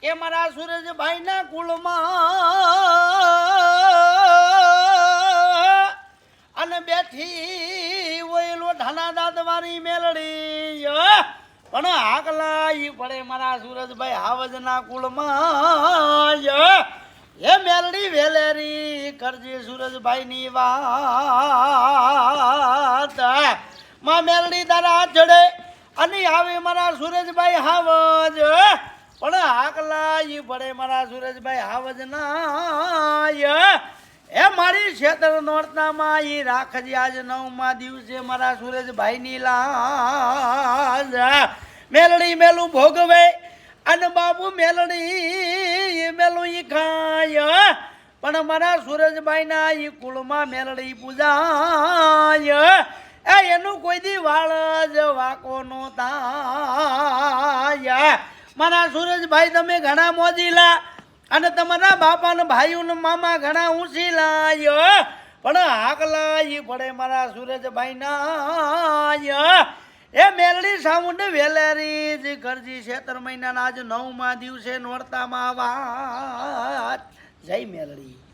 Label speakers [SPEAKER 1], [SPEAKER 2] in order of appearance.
[SPEAKER 1] એ મારા સુરજભાઈ ના કુળમાં અને બેઠી ઓયલો ઢાના દાંત વાળી મેલડી પણ હાકલા ઈ પડે મારા સુરજભાઈ હાવજ ના કુળમાં એ મેલડી વેલેરી કરજે સુરજભાઈ ની વાત માં મેલડી તારા ચડે અને આવે મારા સુરજભાઈ હાવજ પણ હાકલા ઈ પડે મારા સુરજભાઈ હાવજ ના એ મારી ક્ષેત્ર નોરતામાં ઈ રાખજે આજ 9મા દિવસે મારા સુરજભાઈ ની લાજ મેલડી મેલું ભોગવે અને બાબુ મેલડી મેલું ઈ ખાય પણ મારા સુરજભાઈ ના ઈ કુળમાં મેલડી પૂજાય એનું કોઈ દી વાળ જ વાકો નો થાય મારા સુરજભાઈ તમે ઘણા મોજીલા અને તમારા બાપા ને ભાઈઓ ને મામા ઘણા ઊંચીલા પણ હાકલા ઈ પડે મારા સુરજભાઈ ના એ મેલડી સાઉન્ડ વેલેરી જ કરજી 16 મહિનાના આજ 9મા દિવસે નોરતામાં વાત જય મેલડી.